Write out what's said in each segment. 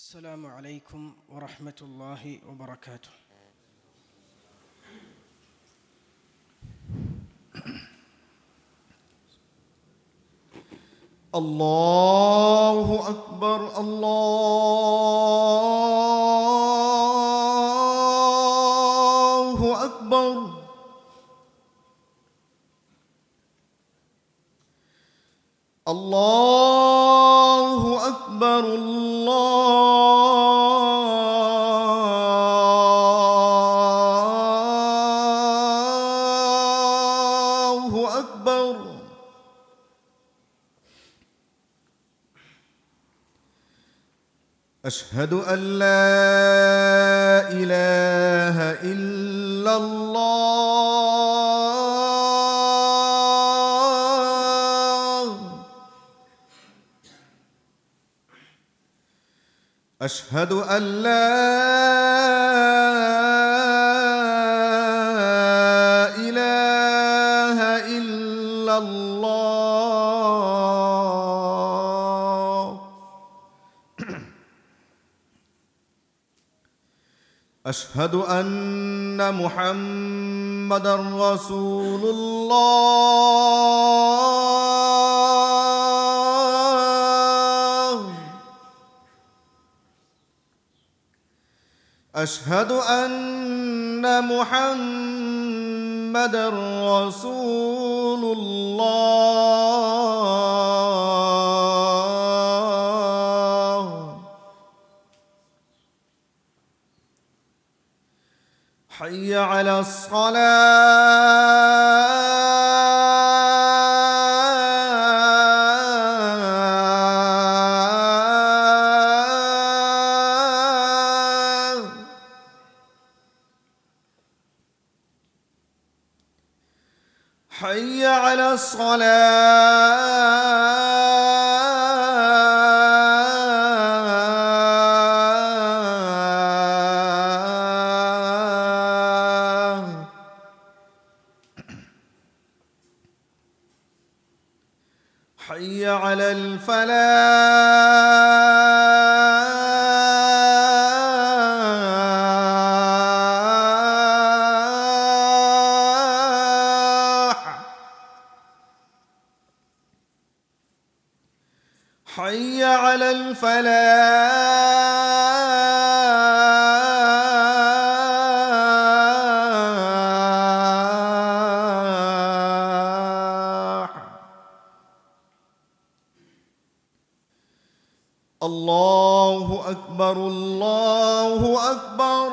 السلام عليكم ورحمة الله وبركاته. الله أكبر الله أكبر. الله أكبر الله أكبر. أشهد أن لا إله إلا الله. أشهد أن لا إله إلا الله. أشهد أن محمدًا رسول الله. أشهد أن محمدًا رسول الله. حي على الصلاة. حي على الصلاة. حي على الفلاح. حي على الفلاح. الله أكبر الله أكبر.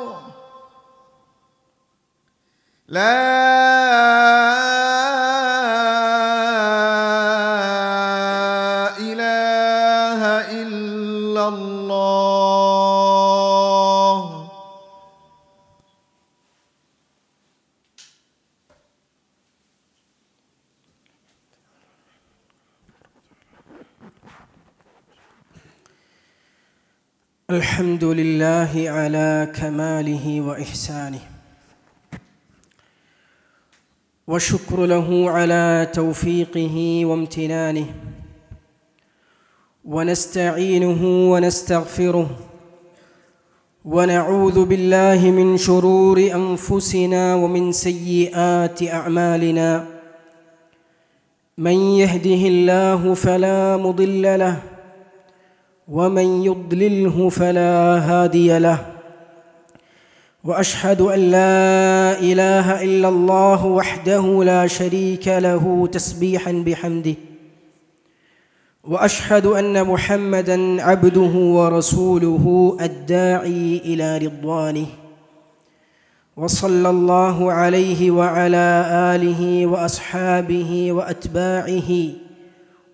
لا إله إلا الله. الحمد لله على كماله وإحسانه، والشكر له على توفيقه وامتنانه، ونستعينه ونستغفره، ونعوذ بالله من شرور أنفسنا ومن سيئات أعمالنا. من يهده الله فلا مضل له، ومن يضلله فلا هادي له. وأشهد أن لا إله إلا الله وحده لا شريك له تسبيحا بحمده، وأشهد أن محمدًا عبده ورسوله الداعي إلى رضوانه، وصلى الله عليه وعلى آله وأصحابه وأتباعه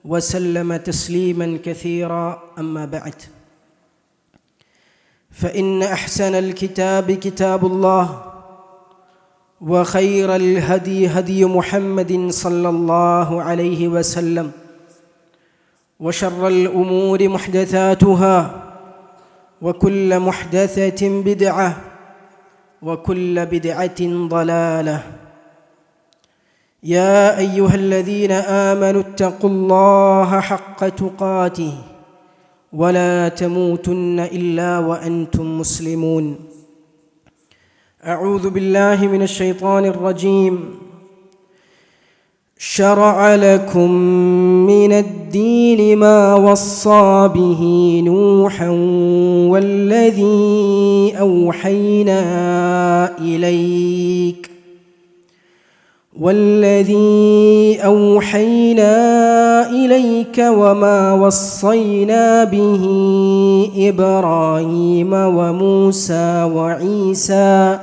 وسلم تسليماً كثيراً. أما بعد، فإن أحسن الكتاب كتاب الله، وخير الهدي هدي محمد صلى الله عليه وسلم، وشر الأمور محدثاتها، وكل محدثة بدعة، وكل بدعة ضلالة. يا أيها الذين آمنوا اتقوا الله حق تقاته ولا تموتن إلا وأنتم مسلمون. أعوذ بالله من الشيطان الرجيم. شرع لكم من الدين ما وصى به نوحا والذي أوحينا إليك وما وصينا به إبراهيم وموسى وعيسى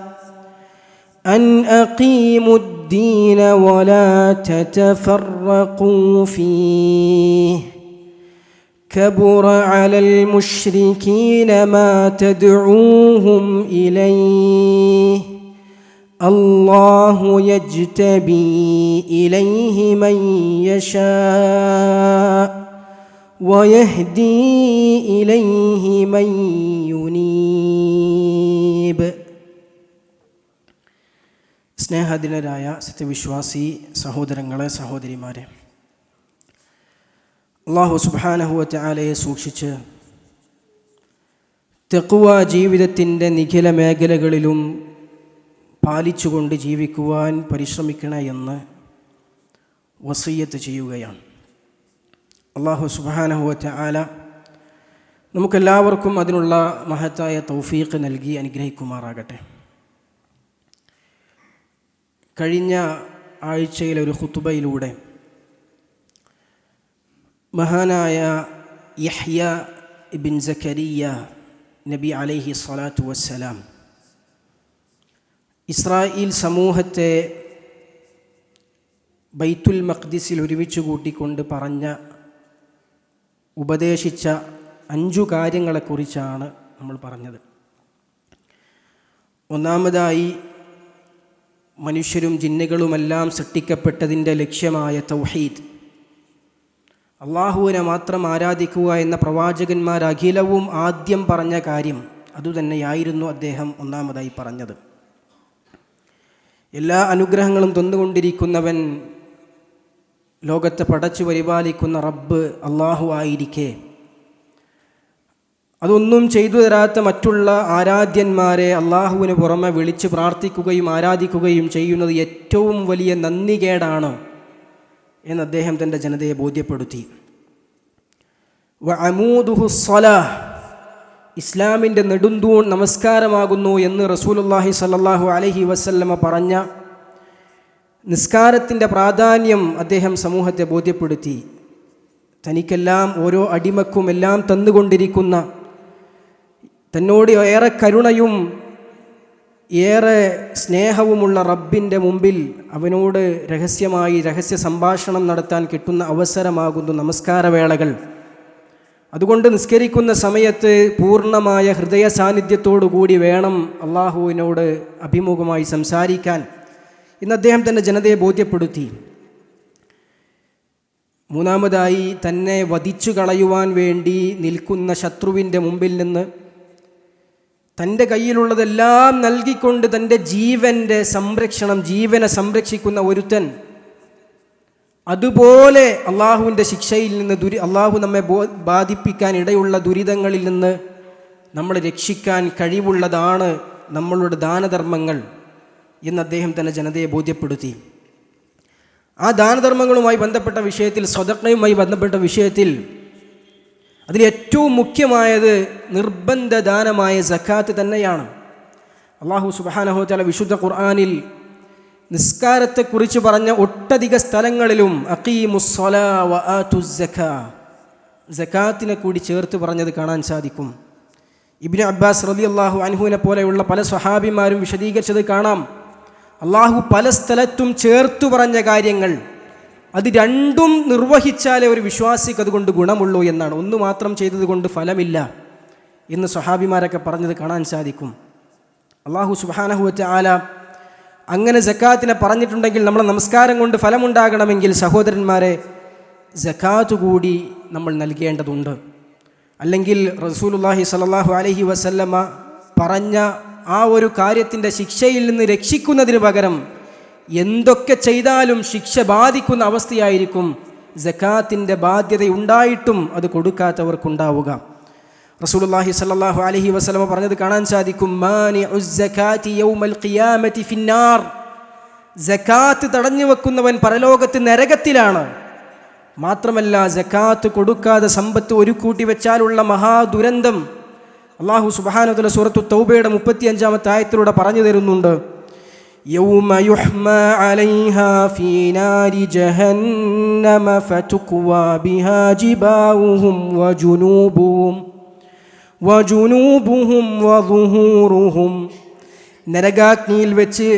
أن أقيموا الدين ولا تتفرقوا فيه كبر على المشركين ما تدعوهم إليه الله يجتبي إليه من يشاء ويهدي إليه من ينيب. സ്നേഹധീനരായ സത്യവിശ്വാസി സഹോദരങ്ങളെ, സഹോദരിമാരെ, അല്ലാഹു സുബ്ഹാനഹു വ തആലയെ സൂക്ഷിച്ച് തഖ്വ ജീവിതത്തിൻ്റെ നിഖില മേഖലകളിലും പാലിച്ചുകൊണ്ട് ജീവിക്കുവാൻ പരിശ്രമിക്കണേ എന്ന് വസിയ്യത്ത് ചെയ്യുകയാണ്. അല്ലാഹു സുബ്ഹാനഹു വ തആല നമുക്കെല്ലാവർക്കും അതിനുള്ള മഹത്തായ തൗഫീഖ് നൽകി അനുഗ്രഹിക്കുമാറാകട്ടെ. കഴിഞ്ഞ ആഴ്ചയിലെ ഒരു ഖുതുബയിലൂടെ മഹാനായ യഹ്യ ഇബ്ൻ സക്കരിയ നബി അലൈഹി സ്വലാത്തു വസ്സലാം ഇസ്രായേൽ സമൂഹത്തെ ബൈത്തുൽ മഖ്ദിസിൽ ഒരുമിച്ച് കൂട്ടിക്കൊണ്ട് ഉപദേശിച്ച 5 കാര്യങ്ങളെക്കുറിച്ചാണ് നമ്മൾ പറഞ്ഞത്. ഒന്നാമതായി, മനുഷ്യരും ജിന്നുകളുമെല്ലാം സൃഷ്ടിക്കപ്പെട്ടതിൻ്റെ ലക്ഷ്യമായ തൗഹീദ്, അള്ളാഹുവിനെ മാത്രം ആരാധിക്കുക എന്ന പ്രവാചകന്മാർ അഖിലവും ആദ്യം പറഞ്ഞ കാര്യം അതുതന്നെയായിരുന്നു അദ്ദേഹം ഒന്നാമതായി പറഞ്ഞത്. എല്ലാ അനുഗ്രഹങ്ങളും തന്നുകൊണ്ടിരിക്കുന്നവൻ, ലോകത്തെ പടച്ചു പരിപാലിക്കുന്ന റബ്ബ് അള്ളാഹു ആയിരിക്കെ അതൊന്നും ചെയ്തു തരാത്ത മറ്റുള്ള ആരാധ്യന്മാരെ അള്ളാഹുവിന് പുറമെ വിളിച്ച് പ്രാർത്ഥിക്കുകയും ആരാധിക്കുകയും ചെയ്യുന്നത് ഏറ്റവും വലിയ നന്ദികേടാണ് എന്ന് അദ്ദേഹം തൻ്റെ ജനതയെ ബോധ്യപ്പെടുത്തി. വഅമൂദുഹു സ്വലാഹ്, ഇസ്ലാമിൻ്റെ നെടുന്തൂൺ നമസ്കാരമാകുന്നു എന്ന് റസൂലുള്ളാഹി സ്വല്ലല്ലാഹു അലൈഹി വസല്ലമ പറഞ്ഞ നിസ്കാരത്തിൻ്റെ പ്രാധാന്യം അദ്ദേഹം സമൂഹത്തെ ബോധ്യപ്പെടുത്തി. തനിക്കെല്ലാം ഓരോ അടിമക്കും എല്ലാം തന്നുകൊണ്ടിരിക്കുന്ന, തന്നോട് ഏറെ കരുണയും ഏറെ സ്നേഹവുമുള്ള റബ്ബിൻ്റെ മുമ്പിൽ അവനോട് രഹസ്യ സംഭാഷണം നടത്താൻ കിട്ടുന്ന അവസരമാകുന്നു നമസ്കാരവേളകൾ. അതുകൊണ്ട് നിസ്കരിക്കുന്ന സമയത്ത് പൂർണ്ണമായ ഹൃദയ സാന്നിധ്യത്തോടു കൂടി വേണം അള്ളാഹുവിനോട് അഭിമുഖമായി സംസാരിക്കാൻ ഇന്ന് അദ്ദേഹം തൻ്റെ ജനതയെ ബോധ്യപ്പെടുത്തി. മൂന്നാമതായി, തന്നെ വധിച്ചു കളയുവാൻ വേണ്ടി നിൽക്കുന്ന ശത്രുവിൻ്റെ മുമ്പിൽ നിന്ന് തൻ്റെ കയ്യിലുള്ളതെല്ലാം നൽകിക്കൊണ്ട് തൻ്റെ ജീവനെ സംരക്ഷിക്കുന്ന ഒരുത്തൻ, അതുപോലെ അള്ളാഹുവിൻ്റെ ശിക്ഷയിൽ നിന്ന് അള്ളാഹു നമ്മെ ബാധിപ്പിക്കാൻ ഇടയുള്ള ദുരിതങ്ങളിൽ നിന്ന് നമ്മളെ രക്ഷിക്കാൻ കഴിവുള്ളതാണ് നമ്മളുടെ ദാനധർമ്മങ്ങൾ എന്ന് അദ്ദേഹം തന്നെ ജനതയെ ബോധ്യപ്പെടുത്തി. ആ ദാനധർമ്മങ്ങളുമായി ബന്ധപ്പെട്ട വിഷയത്തിൽ, സ്വതക്കയുമായി ബന്ധപ്പെട്ട വിഷയത്തിൽ അതിലേറ്റവും മുഖ്യമായത് നിർബന്ധ ദാനമായ സക്കാത്ത് തന്നെയാണ്. അല്ലാഹു സുബ്ഹാനഹു വ തആല വിശുദ്ധ ഖുർആനിൽ നിസ്കാരത്തെക്കുറിച്ച് പറഞ്ഞ ഒട്ടധിക സ്ഥലങ്ങളിലും അഖീമുസ്സലാ വ ആതുസ്സക്കാ, സക്കാത്തിനെ കൂടി ചേർത്ത് പറഞ്ഞത് കാണാൻ സാധിക്കും. ഇബ്നു അബ്ബാസ് റളിയല്ലാഹു അൻഹുവിനെ പോലെയുള്ള പല സ്വഹാബിമാരും വിശദീകരിച്ചത് കാണാം. അള്ളാഹു പല സ്ഥലത്തും ചേർത്തു പറഞ്ഞ കാര്യങ്ങൾ അത് രണ്ടും നിർവഹിച്ചാലേ ഒരു വിശ്വാസിക്ക് അതുകൊണ്ട് ഗുണമുള്ളൂ എന്നാണ്. ഒന്ന് മാത്രം ചെയ്തതുകൊണ്ട് ഫലമില്ല എന്ന് സ്വഹാബിമാരൊക്കെ പറഞ്ഞത് കാണാൻ സാധിക്കും. അല്ലാഹു സുബ്ഹാനഹു വ തആല അങ്ങനെ സക്കാത്തിനെ പറഞ്ഞിട്ടുണ്ടെങ്കിൽ നമ്മളെ നമസ്കാരം കൊണ്ട് ഫലമുണ്ടാകണമെങ്കിൽ സഹോദരന്മാരെ സക്കാത്ത് കൂടി നമ്മൾ നൽകേണ്ടതുണ്ട്. അല്ലെങ്കിൽ റസൂലുള്ളാഹി സ്വല്ലല്ലാഹു അലൈഹി വസല്ലമ പറഞ്ഞ ആ ഒരു കാര്യത്തിൻ്റെ ശിക്ഷയിൽ നിന്ന് രക്ഷിക്കുന്നതിന് പകരം എന്തൊക്കെ ചെയ്താലും ശിക്ഷ ബാധിക്കുന്ന അവസ്ഥയായിരിക്കും സക്കാത്തിൻ്റെ ബാധ്യത ഉണ്ടായിട്ടും അത് കൊടുക്കാത്തവർക്കുണ്ടാവുക. റസൂലുള്ളാഹി സ്വല്ലല്ലാഹു അലൈഹി വസല്ലം പറഞ്ഞത് കാണാൻ സാധിക്കും, മാനിഉസ് സകാത്തി യൗമൽ ഖിയാമത്തി ഫിന്നാർ, സകാത്ത് തടഞ്ഞു വെക്കുന്നവൻ പരലോകത്ത് നരകത്തിലാണ്. മാത്രമല്ല സകാത്ത് കൊടുക്കാതെ സമ്പത്ത് ഒരു കൂട്ടി വെച്ചാലുള്ള മഹാദുരന്തം അല്ലാഹു സുബ്ഹാനഹു വ തആല സൂറത്തു തൗബയുടെ 35-ാമത്തെ ആയത്തിലൂടെ പറഞ്ഞു തരുന്നുണ്ട്. യൗമ യുഹ്മാ അലൈഹാ ഫീ നാരി ജഹന്നമ ഫതുഖ്വാ ബിഹാ ജിബാഹും വജുനൂബുഹും വദുഹൂറുഹും, നരകാഗ്നിയിൽ വെച്ച്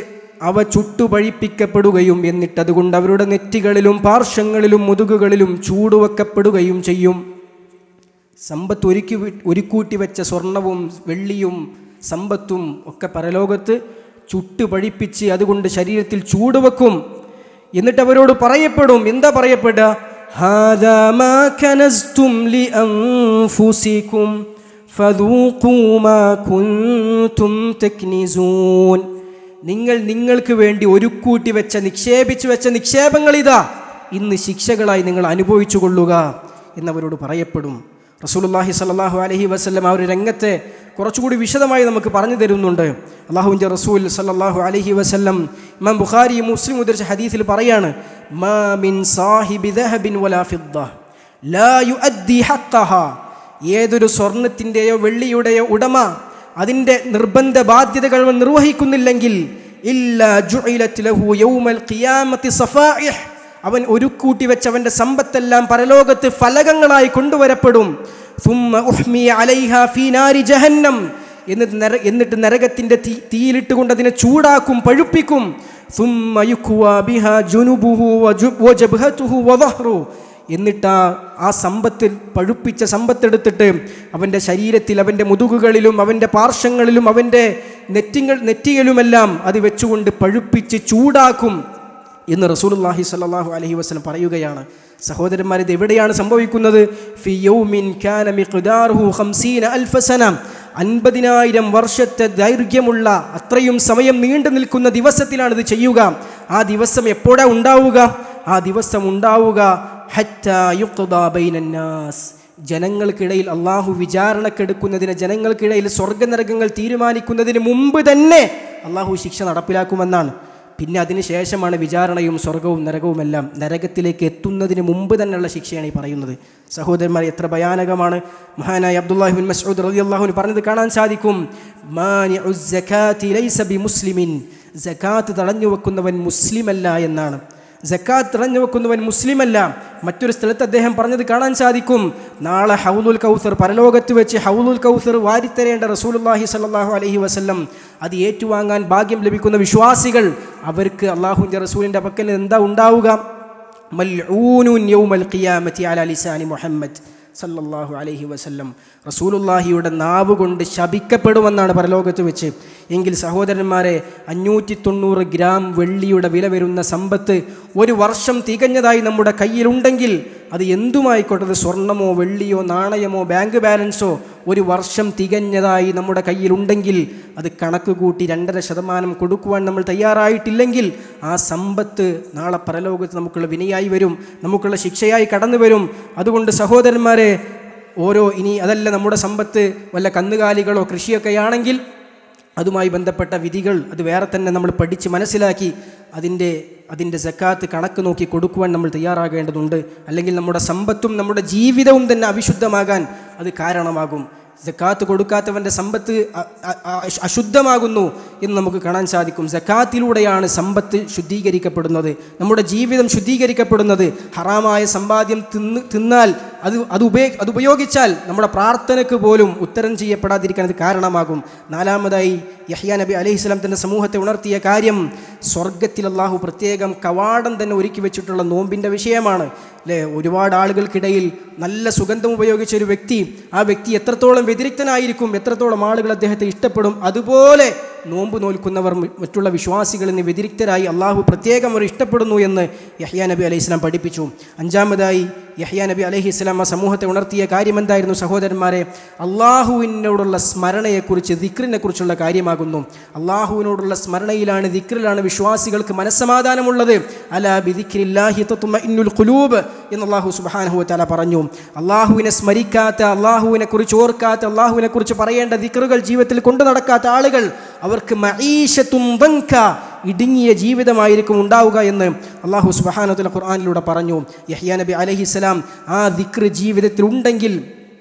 അവ ചുട്ടുപഴിപ്പിക്കപ്പെടുകയും എന്നിട്ടതുകൊണ്ട് അവരുടെ നെറ്റികളിലും പാർശ്വങ്ങളിലും മുതുകുകളിലും ചൂടുവെക്കപ്പെടുകയും ചെയ്യും. സമ്പത്ത് ഒരുക്കൂട്ടി വെച്ച സ്വർണവും വെള്ളിയും സമ്പത്തും ഒക്കെ പരലോകത്ത് ചുട്ടുപഴിപ്പിച്ച് അതുകൊണ്ട് ശരീരത്തിൽ ചൂടുവെക്കും. എന്നിട്ട് അവരോട് പറയപ്പെടും, എന്താ പറയപ്പെടുക? ഹാദാ മാ കനസ്തും ലിഅൻഫുസികും ഫദൂഖൂ മാ കുൻതും തക്നിസൂൻ, നിങ്ങൾക്ക് വേണ്ടി ഒരുക്കൂട്ടി വെച്ച നിക്ഷേപിച്ചു വെച്ച നിക്ഷേപങ്ങൾ ഇതാ ഇന്ന് ശിക്ഷകളായി നിങ്ങൾ അനുഭവിച്ചു കൊള്ളുക എന്നവരോട് പറയപ്പെടും. റസൂലുള്ളാഹി സ്വല്ലല്ലാഹു അലൈഹി വസല്ലം ആ ഒരു രംഗത്തെ കുറച്ചുകൂടി വിശദമായി നമുക്ക് പറഞ്ഞു തരുന്നുണ്ട്. അല്ലാഹുവിൻ്റെ റസൂൽ സ്വല്ലല്ലാഹു അലൈഹി വസല്ലം ഇമാം ബുഖാരി മുസ്ലിം ഉദ്ധരിച്ച ഹദീസിൽ പറയാണ്, മാ മിൻ സാഹിബി ദഹബിൻ വലാ ഫിദ്ദ ലാ യുഅദ്ദി ഹഖ്ഖഹാ, ഏതൊരു സ്വർണത്തിൻ്റെയോ വെള്ളിയുടെയോ ഉടമ അതിൻ്റെ നിർബന്ധ ബാധ്യതകൾ നിർവഹിക്കുന്നില്ലെങ്കിൽ ഇല്ലാ ജുഇലത് ലഹു യൗമൽ ഖിയാമത്തി സഫായിഹ്, അവൻ ഒരുക്കൂട്ടി വെച്ചവൻ്റെ സമ്പത്തെല്ലാം പരലോകത്ത് ഫലകങ്ങളായി കൊണ്ടുവരപ്പെടും. സുമ്മ ഉഹ്മിയ അലൈഹാ ഫീ നാരി ജഹന്നം, എന്നിട്ട് നരകത്തിൻ്റെ തീയിലിട്ടുകൊണ്ട് അതിനെ ചൂടാക്കും, പഴുപ്പിക്കും. സുമ്മ യുഖ്വാ ബിഹാ ജുനുബുഹു വജബ്ഹതുഹു വദഹ്റു, എന്നിട്ട് ആ സമ്പത്തിൽ പഴുപ്പിച്ച സമ്പത്തെടുത്തിട്ട് അവൻ്റെ ശരീരത്തിൽ, അവൻ്റെ മുതുകുകളിലും അവൻ്റെ പാർശ്വങ്ങളിലും അവൻ്റെ നെറ്റിയിലുമെല്ലാം അത് വെച്ചുകൊണ്ട് പഴുപ്പിച്ച് ചൂടാക്കും എന്ന് റസൂലുള്ളാഹി സ്വല്ലല്ലാഹു അലൈഹി വസല്ലം പറയുകയാണ്. സഹോദരന്മാർ, ഇത് എവിടെയാണ് സംഭവിക്കുന്നത്? ഫി യൗമിൻ കാന മിഖ്ദാറുഹു 50,000 സന, 50,000 വർഷത്തെ ദൈർഘ്യമുള്ള അത്രയും സമയം നീണ്ടു നിൽക്കുന്ന ദിവസത്തിലാണ് ഇത് ചെയ്യുക. ആ ദിവസം എപ്പോഴാണ് ഉണ്ടാവുക? ആ ദിവസം ഉണ്ടാവുക ഹത്താ യുഖ്ദാ ബൈനന്നാസ്, ജനങ്ങൾക്കിടയിൽ അള്ളാഹു വിചാരണക്കെടുക്കുന്നതിന്, ജനങ്ങൾക്കിടയിൽ സ്വർഗ്ഗനരകങ്ങൾ തീരുമാനിക്കുന്നതിന് മുമ്പ് തന്നെ അള്ളാഹു ശിക്ഷ നടപ്പിലാക്കുമെന്നാണ്. പിന്നെ അതിന് ശേഷമാണ് വിചാരണയും സ്വർഗവും നരകവുമെല്ലാം. നരകത്തിലേക്ക് എത്തുന്നതിന് മുമ്പ് തന്നെയുള്ള ശിക്ഷയാണ് ഈ പറയുന്നത്. സഹോദരന്മാർ, എത്ര ഭയാനകമാണ്. മഹാനായ അബ്ദുല്ലാഹി ബിൻ മസ്ഊദ് റളിയല്ലാഹു അൻഹു പറഞ്ഞത് കാണാൻ സാധിക്കും, മാനിഉസ് സകാത്തി ലൈസ ബിമുസ്ലിമിൻ, സകാത്ത് തടഞ്ഞു വെക്കുന്നവൻ മുസ്ലിമല്ല എന്നാണ്. സക്കാത്ത് തടഞ്ഞു വെക്കുന്നവൻ മുസ്ലിമല്ല. മറ്റൊരു സ്ഥലത്ത് അദ്ദേഹം പറഞ്ഞത് കാണാൻ സാധിക്കും, നാളെ ഹൗലുൽ കൗസർ, പരലോകത്ത് വെച്ച് ഹൗലുൽ കൗസർ വാരിത്തരേണ്ട റസൂലുള്ളാഹി സ്വല്ലല്ലാഹു അലൈഹി വസല്ലം അത് ഏറ്റുവാങ്ങാൻ ഭാഗ്യം ലഭിക്കുന്ന വിശ്വാസികൾ, അവർക്ക് അള്ളാഹുവിൻ്റെ റസൂലിൻ്റെ പക്കൽ എന്താ ഉണ്ടാവുക? മൽഊനുൻ യൗമൽ ഖിയാമത്തി അലാ ലിസാനി മുഹമ്മദ് സല്ലല്ലാഹു അലൈഹി വസല്ലം, റസൂലുള്ളാഹിയുടെ നാവ് കൊണ്ട് ശപിക്കപ്പെടുമെന്നാണ് പരലോകത്ത് വെച്ച്. എങ്കിൽ സഹോദരന്മാരെ, 590 ഗ്രാം വെള്ളിയുടെ വില വരുന്ന സമ്പത്ത് ഒരു വർഷം തികഞ്ഞതായി നമ്മുടെ കയ്യിലുണ്ടെങ്കിൽ അത് എന്തുമായിക്കോട്ടെ, അത് സ്വർണമോ വെള്ളിയോ നാണയമോ ബാങ്ക് ബാലൻസോ, ഒരു വർഷം തികഞ്ഞതായി നമ്മുടെ കയ്യിലുണ്ടെങ്കിൽ അത് കണക്ക് കൂട്ടി 2.5% കൊടുക്കുവാൻ നമ്മൾ തയ്യാറായിട്ടില്ലെങ്കിൽ ആ സമ്പത്ത് നാളെ പരലോകത്ത് നമുക്കുള്ള വിനയായി വരും, നമുക്കുള്ള ശിക്ഷയായി കടന്നു വരും. അതുകൊണ്ട് സഹോദരന്മാരെ, ഇനി അതല്ല നമ്മുടെ സമ്പത്ത് വല്ല കന്നുകാലികളോ കൃഷിയൊക്കെയാണെങ്കിൽ അതുമായി ബന്ധപ്പെട്ട വിധികൾ അത് വേറെ തന്നെ നമ്മൾ പഠിച്ച് മനസ്സിലാക്കി അതിൻ്റെ സക്കാത്ത് കണക്ക് നോക്കി കൊടുക്കുവാൻ നമ്മൾ തയ്യാറാകേണ്ടതുണ്ട്. അല്ലെങ്കിൽ നമ്മുടെ സമ്പത്തും നമ്മുടെ ജീവിതവും തന്നെ അവിശുദ്ധമാകാൻ അത് കാരണമാകും. സക്കാത്ത് കൊടുക്കാത്തവൻ്റെ സമ്പത്ത് അശുദ്ധമാകുന്നു എന്ന് നമുക്ക് കാണാൻ സാധിക്കും. സക്കാത്തിലൂടെയാണ് സമ്പത്ത് ശുദ്ധീകരിക്കപ്പെടുന്നത്, നമ്മുടെ ജീവിതം ശുദ്ധീകരിക്കപ്പെടുന്നത്. ഹറാമായ സമ്പാദ്യം തിന്നാൽ അത് ഉപയോഗിച്ചാൽ നമ്മുടെ പ്രാർത്ഥനയ്ക്ക് പോലും ഉത്തരം ചെയ്യപ്പെടാതിരിക്കാൻ അത് കാരണമാകും. 4-മതായി യഹ്യാ നബി അലൈഹിസ്സലാം തൻ്റെ സമൂഹത്തെ ഉണർത്തിയ കാര്യം, സ്വർഗത്തിൽ അള്ളാഹു പ്രത്യേകം കവാടം തന്നെ ഒരുക്കി വെച്ചിട്ടുള്ള നോമ്പിൻ്റെ വിഷയമാണ്. അല്ലേ, ഒരുപാട് ആളുകൾക്കിടയിൽ നല്ല സുഗന്ധം ഉപയോഗിച്ച ഒരു വ്യക്തി, ആ വ്യക്തി എത്രത്തോളം വ്യതിരിക്തനായിരിക്കും, എത്രത്തോളം ആളുകൾ അദ്ദേഹത്തെ ഇഷ്ടപ്പെടും, അതുപോലെ നോമ്പ് നോൽക്കുന്നവർ മറ്റുള്ള വിശ്വാസികളിൽ നിന്ന് വ്യതിരിക്തരായി അള്ളാഹു പ്രത്യേകം അവർ ഇഷ്ടപ്പെടുന്നു എന്ന് യഹ്യാ നബി അലൈഹിസ്സലാം പഠിപ്പിച്ചു. 5-മതായി യഹ്യാ നബി അലൈഹിസ്സലാം ആ സമൂഹത്തെ ഉണർത്തിയ കാര്യം എന്തായിരുന്നു സഹോദരന്മാരെ? അള്ളാഹുവിനോടുള്ള സ്മരണയെക്കുറിച്ച്, ദിക്റിനെ കുറിച്ചുള്ള കാര്യമാകുന്നു. അള്ളാഹുവിനോടുള്ള സ്മരണയിലാണ്, ദിക്റിലാണ് വിശ്വാസികൾക്ക് മനസ്സമാധാനമുള്ളത്. അലാ ബിദിക്രില്ലാഹി തത്മഇന്നുൽ ഖുലൂബ് എന്ന് അല്ലാഹു സുബ്ഹാനഹു വ തആല പറഞ്ഞു. അള്ളാഹുവിനെ സ്മരിക്കാത്ത, അള്ളാഹുവിനെ കുറിച്ച് ഓർക്കാത്ത, അള്ളാഹുവിനെ കുറിച്ച് പറയേണ്ട ദിക്റുകൾ ജീവിതത്തിൽ കൊണ്ടു നടക്കാത്ത ആളുകൾ, അവർക്ക് മഈശത്തുൻ ദൻക, ഇടുങ്ങിയ ജീവിതമായിരിക്കും ഉണ്ടാവുക എന്ന് അല്ലാഹു സുബ്ഹാനഹു വ തആല ഖുർആനിലൂടെ പറഞ്ഞു. യഹ്യാ നബി അലൈഹിസ്സലാം ആ ദിക്ർ ജീവിതത്തിൽ ഉണ്ടെങ്കിൽ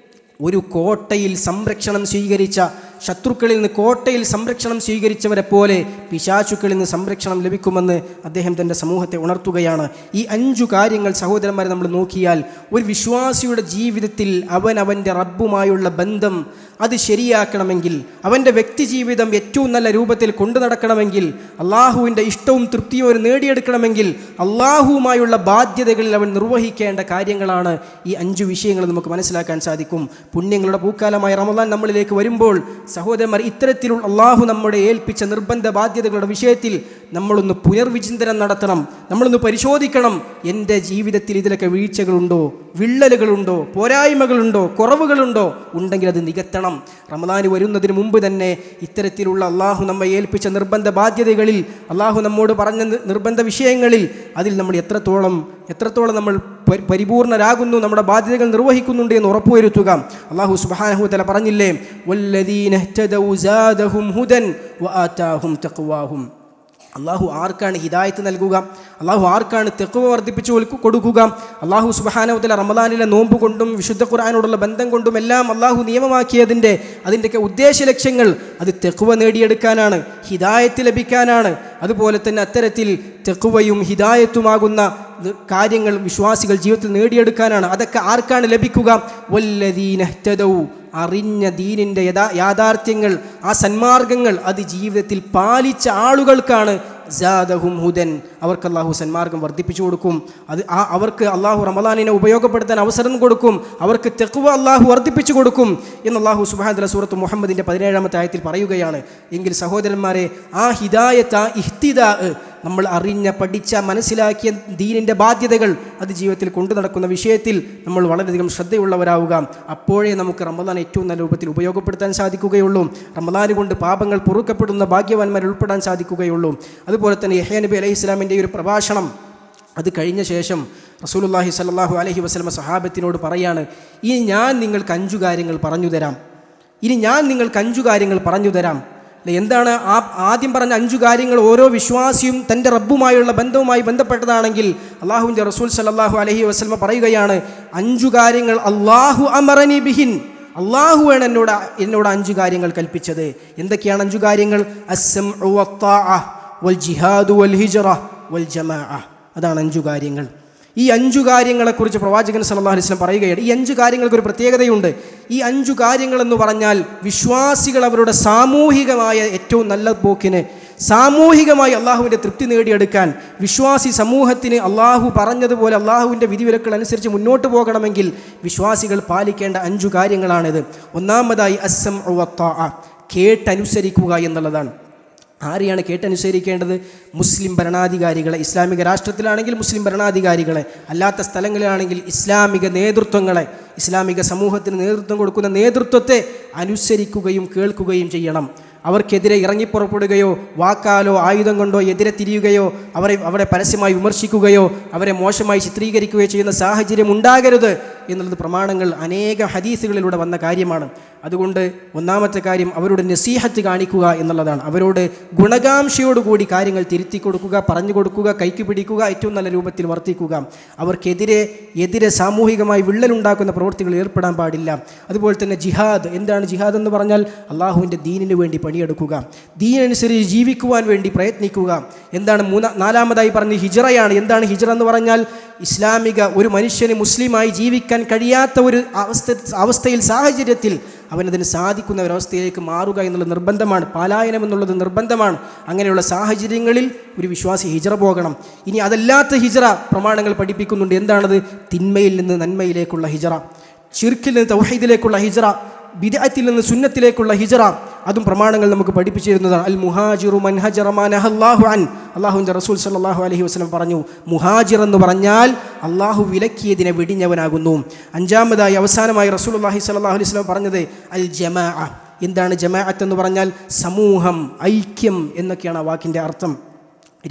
ഒരു കോട്ടയിൽ സംരക്ഷണം സ്വീകരിച്ച, ശത്രുക്കളിൽ നിന്ന് കോട്ടയിൽ സംരക്ഷണം സ്വീകരിച്ചവരെ പോലെ പിശാചുക്കളിൽ നിന്ന് സംരക്ഷണം ലഭിക്കുമെന്ന് അദ്ദേഹം തൻ്റെ സമൂഹത്തെ ഉണർത്തുകയാണ്. ഈ 5 കാര്യങ്ങൾ സഹോദരന്മാരെ നമ്മൾ നോക്കിയാൽ, ഒരു വിശ്വാസിയുടെ ജീവിതത്തിൽ അവൻ്റെ റബ്ബുമായുള്ള ബന്ധം അത് ശരിയാക്കണമെങ്കിൽ, അവൻ്റെ വ്യക്തി ജീവിതം ഏറ്റവും നല്ല രൂപത്തിൽ കൊണ്ടു നടക്കണമെങ്കിൽ, അള്ളാഹുവിൻ്റെ ഇഷ്ടവും തൃപ്തിയും അവർ നേടിയെടുക്കണമെങ്കിൽ, അള്ളാഹുവുമായുള്ള ബാധ്യതകളിൽ അവൻ നിർവഹിക്കേണ്ട കാര്യങ്ങളാണ് ഈ 5 വിഷയങ്ങൾ നമുക്ക് മനസ്സിലാക്കാൻ സാധിക്കും. പുണ്യങ്ങളുടെ പൂക്കാലമായ റമദാൻ നമ്മളിലേക്ക് വരുമ്പോൾ സഹോദരന്മാർ, ഇത്തരത്തിലുള്ള അള്ളാഹു നമ്മുടെ ഏൽപ്പിച്ച നിർബന്ധ ബാധ്യതകളുടെ വിഷയത്തിൽ നമ്മളൊന്ന് പുനർവിചിന്തനം നടത്തണം. നമ്മളൊന്ന് പരിശോധിക്കണം, എൻ്റെ ജീവിതത്തിൽ ഇതിലൊക്കെ വീഴ്ചകളുണ്ടോ, വിള്ളലുകളുണ്ടോ, പോരായ്മകളുണ്ടോ, കുറവുകളുണ്ടോ? ഉണ്ടെങ്കിൽ അത് നികത്തണം. റമദാൻ വരുന്നതിന് മുമ്പ് തന്നെ ഇത്തരത്തിലുള്ള അള്ളാഹു നമ്മെ ഏൽപ്പിച്ച നിർബന്ധ ബാധ്യതകളിൽ, അള്ളാഹു നമ്മോട് പറഞ്ഞ നിർബന്ധ വിഷയങ്ങളിൽ അതിൽ നമ്മൾ എത്രത്തോളം നമ്മൾ പരിപൂർണരാകുന്നു, നമ്മുടെ ബാധ്യതകൾ നിർവഹിക്കുന്നുണ്ട് എന്ന് ഉറപ്പുവരുത്തുക. അള്ളാഹു സുബ്ഹാനഹു വ തആല പറഞ്ഞില്ലേ, വല്ലദീന ഇഹ്തദൗ സാദഹും ഹുദൻ വആതാഹും തഖ്വാഹും. അള്ളാഹു ആർക്കാണ് ഹിദായത്ത് നൽകുക? അള്ളാഹു ആർക്കാണ് തഖ്വ വർദ്ധിപ്പിച്ചു കൊടുക്കുക? അള്ളാഹു സുബ്ഹാനഹു വ തആല റമദാനിലെ നോമ്പ് കൊണ്ടും വിശുദ്ധ ഖുർആനോടുള്ള ബന്ധം കൊണ്ടും എല്ലാം അള്ളാഹു അതിൻ്റെയൊക്കെ ഉദ്ദേശ ലക്ഷ്യങ്ങൾ അത് തഖ്വ നേടിയെടുക്കാനാണ്, ഹിദായത്ത് ലഭിക്കാനാണ്. അതുപോലെ തന്നെ അത്തരത്തിൽ തഖ്വയും ഹിദായത്തുമാകുന്ന കാര്യങ്ങൾ വിശ്വാസികൾ ജീവിതത്തിൽ നേടിയെടുക്കാനാണ്. അതൊക്കെ ആർക്കാണ് ലഭിക്കുക? വല്ലദീന ഇഹ്തദൗ, അറിഞ്ഞ ദീനിൻ്റെ യാഥാർത്ഥ്യങ്ങൾ, ആ സന്മാർഗങ്ങൾ അത് ജീവിതത്തിൽ പാലിച്ച ആളുകൾക്കാണ് സാദഹും ഹുദൻ, അവർക്ക് അള്ളാഹു സന്മാർഗം വർദ്ധിപ്പിച്ചു കൊടുക്കും. അവർക്ക് അള്ളാഹു റമദാനിനെ ഉപയോഗപ്പെടുത്താൻ അവസരം കൊടുക്കും. അവർക്ക് തഖ്വ അള്ളാഹു വർദ്ധിപ്പിച്ചു കൊടുക്കും എന്ന് അള്ളാഹു സുബ്ഹാനഹു വ തആല സൂറത്ത് മുഹമ്മദിൻ്റെ 17-ാമത്തെ ആയത്തിൽ പറയുകയാണ്. എങ്കിൽ സഹോദരന്മാരെ, ആ ഹിദായത്ത്, ആ ഇഹ്തിദാ, നമ്മൾ അറിഞ്ഞ, പഠിച്ച, മനസ്സിലാക്കിയ ദീനിൻ്റെ ബാധ്യതകൾ അത് ജീവിതത്തിൽ കൊണ്ടു നടക്കുന്ന വിഷയത്തിൽ നമ്മൾ വളരെയധികം ശ്രദ്ധയുള്ളവരാവുക. അപ്പോഴേ നമുക്ക് റമദാൻ ഏറ്റവും നല്ല രൂപത്തിൽ ഉപയോഗപ്പെടുത്താൻ സാധിക്കുകയുള്ളൂ. റമദാൻ കൊണ്ട് പാപങ്ങൾ പൊറുക്കപ്പെടുന്ന ഭാഗ്യവാന്മാർ ഉൾപ്പെടാൻ സാധിക്കുകയുള്ളൂ. അതുപോലെ തന്നെ യഹ്യാ നബി അലൈഹി സ്വലാമിൻ്റെ ഒരു പ്രഭാഷണം അത് കഴിഞ്ഞ ശേഷം റസൂലുള്ളാഹി സ്വല്ലല്ലാഹു അലൈഹി വസല്ലം സഹാബത്തിനോട് പറയാണ്, ഇനി ഞാൻ നിങ്ങൾക്ക് 5 കാര്യങ്ങൾ പറഞ്ഞു തരാം. എന്താണ് ആദ്യം പറഞ്ഞ 5 കാര്യങ്ങൾ? ഓരോ വിശ്വാസിയും തൻ്റെ റബ്ബുമായുള്ള ബന്ധവുമായി ബന്ധപ്പെട്ടതാണെങ്കിൽ അള്ളാഹുവിൻ്റെ റസൂൽ സല്ലല്ലാഹു അലൈഹി വസല്ലം പറയുകയാണ്, 5 കാര്യങ്ങൾ അല്ലാഹു അമറനി ബിഹിൻ, അള്ളാഹുവാണ് എന്നോട് 5 കാര്യങ്ങൾ കൽപ്പിച്ചത്. എന്തൊക്കെയാണ് 5 കാര്യങ്ങൾ? അസ്സംഉ വത്താഅ വൽ ജിഹാദു വൽ ഹിജ്റ വൽ ജമാഅ. അതാണ് 5 കാര്യങ്ങൾ. ഈ 5 കാര്യങ്ങളെക്കുറിച്ച് പ്രവാചകൻ സല്ലല്ലാഹു അലൈഹി വസല്ലം പറയുകയാണ്. ഈ 5 കാര്യങ്ങൾക്കൊരു പ്രത്യേകതയുണ്ട്. ഈ 5 കാര്യങ്ങളെന്ന് പറഞ്ഞാൽ വിശ്വാസികൾ അവരുടെ സാമൂഹികമായ ഏറ്റവും നല്ല പോക്കിന്, സാമൂഹികമായി അള്ളാഹുവിൻ്റെ തൃപ്തി നേടിയെടുക്കാൻ, വിശ്വാസി സമൂഹത്തിന് അള്ളാഹു പറഞ്ഞതുപോലെ അള്ളാഹുവിൻ്റെ വിധിവിലക്കുകൾ അനുസരിച്ച് മുന്നോട്ട് പോകണമെങ്കിൽ വിശ്വാസികൾ പാലിക്കേണ്ട 5 കാര്യങ്ങളാണിത്. ഒന്നാമതായി അസ്സംഉ വത്താഅ, കേട്ടനുസരിക്കുക എന്നുള്ളതാണ്. ആരെയാണ് കേട്ടനുസരിക്കേണ്ടത്? മുസ്ലിം ഭരണാധികാരികളെ. ഇസ്ലാമിക രാഷ്ട്രത്തിലാണെങ്കിൽ മുസ്ലിം ഭരണാധികാരികളെ, അല്ലാത്ത സ്ഥലങ്ങളിലാണെങ്കിൽ ഇസ്ലാമിക നേതൃത്വങ്ങളെ, ഇസ്ലാമിക സമൂഹത്തിന് നേതൃത്വം കൊടുക്കുന്ന നേതൃത്വത്തെ അനുസരിക്കുകയും കേൾക്കുകയും ചെയ്യണം. അവർക്കെതിരെ ഇറങ്ങിപ്പുറപ്പെടുകയോ വാക്കാലോ ആയുധം കൊണ്ടോ എതിരെ തിരിയുകയോ അവരെ പരസ്യമായി വിമർശിക്കുകയോ അവരെ മോശമായി ചിത്രീകരിക്കുകയോ ചെയ്യുന്ന സാഹചര്യം ഉണ്ടാകരുത് എന്നുള്ളത് പ്രമാണങ്ങൾ അനേകം ഹദീസുകളിലൂടെ വന്ന കാര്യമാണ്. അതുകൊണ്ട് ഒന്നാമത്തെ കാര്യം അവരോട് നസീഹത്ത് കാണിക്കുക എന്നുള്ളതാണ്. അവരോട് ഗുണകാംക്ഷയോടുകൂടി കാര്യങ്ങൾ തിരുത്തി കൊടുക്കുക, പറഞ്ഞു കൊടുക്കുക, കൈക്ക് പിടിക്കുക, ഏറ്റവും നല്ല രൂപത്തിൽ വർത്തിക്കുക. അവർക്കെതിരെ സാമൂഹികമായി വിള്ളലുണ്ടാക്കുന്ന പ്രവൃത്തികളിൽ ഏർപ്പെടാൻ പാടില്ല. അതുപോലെ തന്നെ ജിഹാദ്. എന്താണ് ജിഹാദ് എന്ന് പറഞ്ഞാൽ? അള്ളാഹുവിൻ്റെ ദീനിന് വേണ്ടി പണിയെടുക്കുക, ദീനനുസരിച്ച് ജീവിക്കുവാൻ വേണ്ടി പ്രയത്നിക്കുക. എന്താണ് നാലാമതായി പറഞ്ഞ് ഹിജ്റയാണ്. എന്താണ് ഹിജ്റ എന്ന് പറഞ്ഞാൽ? ഇസ്ലാമിക ഒരു മനുഷ്യന് മുസ്ലിമായി ജീവിക്കാൻ കഴിയാത്ത ഒരു അവസ്ഥയിൽ, സാഹചര്യത്തിൽ അവനതിന് സാധിക്കുന്ന ഒരവസ്ഥയിലേക്ക് മാറുക എന്നുള്ള നിർബന്ധമാണ്. പലായനം എന്നുള്ളത് നിർബന്ധമാണ്. അങ്ങനെയുള്ള സാഹചര്യങ്ങളിൽ ഒരു വിശ്വാസി ഹിജ്റ പോകണം. ഇനി അതല്ലാത്ത ഹിജ്റ പ്രമാണങ്ങൾ പഠിപ്പിക്കുന്നുണ്ട്. എന്താണത്? തിന്മയിൽ നിന്ന് നന്മയിലേക്കുള്ള ഹിജ്റ, ശിർക്കിൽ നിന്ന് തൗഹീദിലേക്കുള്ള ഹിജ്റ, ബിദ്അത്തിൽ നിന്ന് സുന്നത്തിലേക്കുള്ള ഹിജ്റ. അതും പ്രമാണങ്ങൾ നമുക്ക് പഠിപ്പിച്ചു തരുന്നതാണ്. അൽ മുഹാജിറു മൻ ഹജറ മാ നഹല്ലാഹു അൻ. അല്ലാഹുവിൻ്റെ റസൂൽ സല്ലല്ലാഹു അലൈഹി വസല്ലം പറഞ്ഞു, മുഹാജിർ എന്ന് പറഞ്ഞാൽ അള്ളാഹു വിലക്കിയതിനെ വെടിഞ്ഞവനാകുന്നു. അഞ്ചാമതായി അവസാനമായി റസൂലുള്ളാഹി സ്വല്ലല്ലാഹു അലൈഹി വസല്ലം പറഞ്ഞത് അൽ ജമാഅ. എന്താണ് ജമാഅത്ത് എന്ന് പറഞ്ഞാൽ? സമൂഹം, ഐക്യം എന്നൊക്കെയാണ് ആ വാക്കിൻ്റെ അർത്ഥം.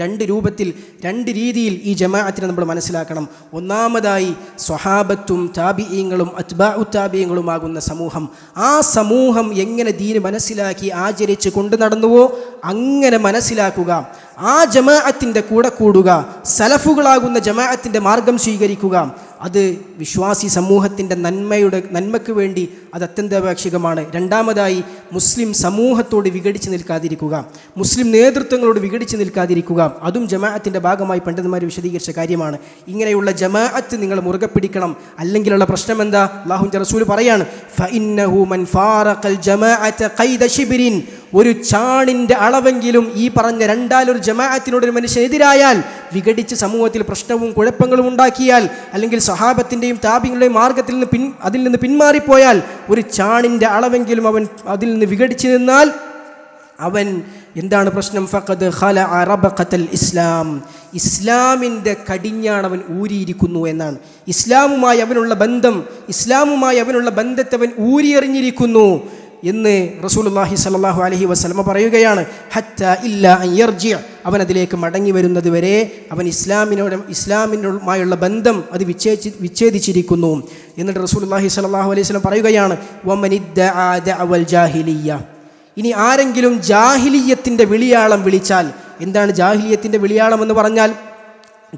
രണ്ട് രൂപത്തിൽ, രണ്ട് രീതിയിൽ ഈ ജമാഅത്തിനെ നമ്മൾ മനസ്സിലാക്കണം. ഒന്നാമതായി സ്വഹാബത്തും താബിഈങ്ങളും അത്ബാഉ താബിഈങ്ങളുമാകുന്ന സമൂഹം. ആ സമൂഹം എങ്ങനെ ദീന് മനസ്സിലാക്കി ആചരിച്ച് കൊണ്ടു നടന്നുവോ അങ്ങനെ മനസ്സിലാക്കുക, ആ ജമാഅത്തിൻ്റെ കൂടെ കൂടുക, സലഫുകളാകുന്ന ജമാഅത്തിൻ്റെ മാർഗം സ്വീകരിക്കുക. അത് വിശ്വാസി സമൂഹത്തിൻ്റെ നന്മയ്ക്ക് വേണ്ടി അത് അത്യന്താപേക്ഷികമാണ്. രണ്ടാമതായി മുസ്ലിം സമൂഹത്തോട് വിഘടിച്ച് നിൽക്കാതിരിക്കുക, മുസ്ലിം നേതൃത്വങ്ങളോട് വിഘടിച്ച് നിൽക്കാതിരിക്കുക. അതും ജമാഅത്തിൻ്റെ ഭാഗമായി പണ്ഡിതന്മാർ വിശദീകരിച്ച കാര്യമാണ്. ഇങ്ങനെയുള്ള ജമാഅത്ത് നിങ്ങൾ മുറുകെ പിടിക്കണം. അല്ലെങ്കിലുള്ള പ്രശ്നം എന്താ? അല്ലാഹുവിൻ്റെ റസൂൽ പറയാണ്, ഫഇന്നഹു മൻ ഫാറഖൽ ജമാഅത ഖൈദ ശിബ്രിൻ. ഒരു ചാണിൻ്റെ അളവെങ്കിലും ഈ പറഞ്ഞ രണ്ടാലൊരു ജമാഅത്തിനോട് ഒരു മനുഷ്യൻ എതിരായാൽ, വിഘടിച്ച് സമൂഹത്തിൽ പ്രശ്നവും കുഴപ്പങ്ങളും ഉണ്ടാക്കിയാൽ, അല്ലെങ്കിൽ സഹാബത്തിൻ്റെയും താബിഈങ്ങളുടെയും മാർഗത്തിൽ നിന്ന് അതിൽ നിന്ന് പിന്മാറിപ്പോയാൽ, ഒരു ചാണിൻ്റെ അളവെങ്കിലും അവൻ അതിൽ നിന്ന് വിഘടിച്ച് നിന്നാൽ അവൻ എന്താണ് പ്രശ്നം? ഫഖദ് ഖലഅ റബഖത്തൽ ഇസ്ലാം. ഇസ്ലാമിൻ്റെ കടിഞ്ഞാൺ അവൻ ഊരിയിരിക്കുന്നു എന്നാണ്. ഇസ്ലാമുമായി അവനുള്ള ബന്ധത്തെ അവൻ ഊരിയെറിഞ്ഞിരിക്കുന്നു എന്ന് റസൂലുള്ളാഹി സ്വല്ലല്ലാഹു അലൈഹി വസല്ലമ പറയുകയാണ്. ഹത്താ ഇല്ലാ അൻ യർജിഅ. അവൻ അതിലേക്ക് മടങ്ങി വരുന്നത് വരെ അവൻ ഇസ്ലാമിനുമായുള്ള ബന്ധം അത് വിച്ഛേദിച്ചിരിക്കുന്നു. എന്നിട്ട് റസൂലുള്ളാഹി സ്വല്ലല്ലാഹു അലൈഹി വസല്ലം പറയുകയാണ്, വമനിദ്ദഅ ദഅവൽ ജാഹിലിയ്യ. ഇനി ആരെങ്കിലും ജാഹിലിയത്തിൻ്റെ വിളിയാളം വിളിച്ചാൽ, എന്താണ് ജാഹിലിയത്തിൻ്റെ വിളിയാളം എന്ന് പറഞ്ഞാൽ?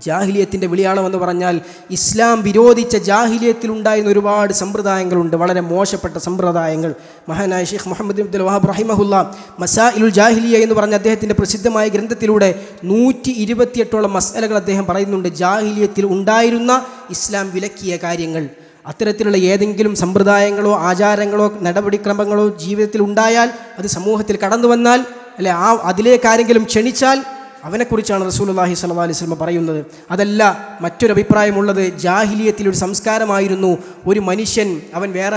ജാഹിലിയത്തിൻ്റെ വിളിയാളമെന്ന് പറഞ്ഞാൽ ഇസ്ലാം വിരോധിച്ച ജാഹിലിയത്തിൽ ഉണ്ടായിരുന്ന ഒരുപാട് സമ്പ്രദായങ്ങളുണ്ട്, വളരെ മോശപ്പെട്ട സമ്പ്രദായങ്ങൾ. മഹാനായ ഷെയ്ഖ് മുഹമ്മദ് അബ്ദുൽ വഹാബ് റഹിമഹുല്ല മസായിലുൽ ജാഹിലിയ എന്ന് പറഞ്ഞ അദ്ദേഹത്തിൻ്റെ പ്രസിദ്ധമായ ഗ്രന്ഥത്തിലൂടെ 128ഓളം മസ്അലകൾ അദ്ദേഹം പറയുന്നുണ്ട്. ജാഹിലിയത്തിൽ ഉണ്ടായിരുന്ന ഇസ്ലാം വിലക്കിയ കാര്യങ്ങൾ. അത്തരത്തിലുള്ള ഏതെങ്കിലും സമ്പ്രദായങ്ങളോ ആചാരങ്ങളോ നടപടിക്രമങ്ങളോ ജീവിതത്തിൽ ഉണ്ടായാൽ, അത് സമൂഹത്തിൽ കടന്നു വന്നാൽ, അല്ലെ അതിലേക്കാരെങ്കിലും ക്ഷണിച്ചാൽ അവനെക്കുറിച്ചാണ് റസൂലുള്ളാഹി സ്വല്ലല്ലാഹു അലൈഹി വസല്ലം പറയുന്നത്. അതല്ല, മറ്റൊരു അഭിപ്രായമുള്ളത് ജാഹിലിയത്തിലൊരു സംസ്കാരമായിരുന്നു. ഒരു മനുഷ്യൻ അവൻ വേറെ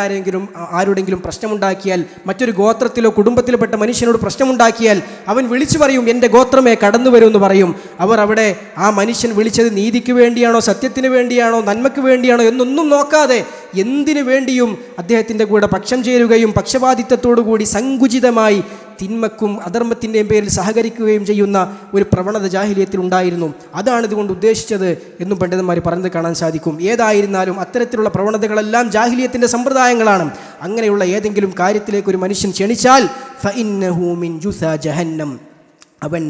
ആരോടെങ്കിലും പ്രശ്നമുണ്ടാക്കിയാൽ, മറ്റൊരു ഗോത്രത്തിലോ കുടുംബത്തിൽപ്പെട്ട മനുഷ്യനോട് പ്രശ്നമുണ്ടാക്കിയാൽ അവൻ വിളിച്ചു പറയും, എൻ്റെ ഗോത്രമേ കടന്നു വരുമെന്ന് പറയും. അവർ അവിടെ ആ മനുഷ്യൻ വിളിച്ചത് നീതിക്ക് വേണ്ടിയാണോ, സത്യത്തിന് വേണ്ടിയാണോ, നന്മയ്ക്ക് വേണ്ടിയാണോ എന്നൊന്നും നോക്കാതെ എന്തിനു വേണ്ടിയും അദ്ദേഹത്തിൻ്റെ കൂടെ പക്ഷം ചേരുകയും പക്ഷപാതിത്വത്തോടുകൂടി സങ്കുചിതമായി തിന്മക്കും അധർമ്മത്തിൻ്റെയും പേരിൽ സഹകരിക്കുകയും ചെയ്യുന്ന ഒരു പ്രവണത ജാഹിലിയത്തിൽ ഉണ്ടായിരുന്നു. അതാണ് ഇതുകൊണ്ട് ഉദ്ദേശിച്ചത് എന്നും പണ്ഡിതന്മാർ പറഞ്ഞത് കാണാൻ സാധിക്കും. ഏതായിരുന്നാലും അത്തരത്തിലുള്ള പ്രവണതകളെല്ലാം ജാഹിലിയത്തിൻ്റെ സമ്പ്രദായങ്ങളാണ്. അങ്ങനെയുള്ള ഏതെങ്കിലും കാര്യത്തിലേക്ക് ഒരു മനുഷ്യൻ ക്ഷണിച്ചാൽ ഫഇന്നഹു മിൻ ജുസാ ജഹന്നം, അവൻ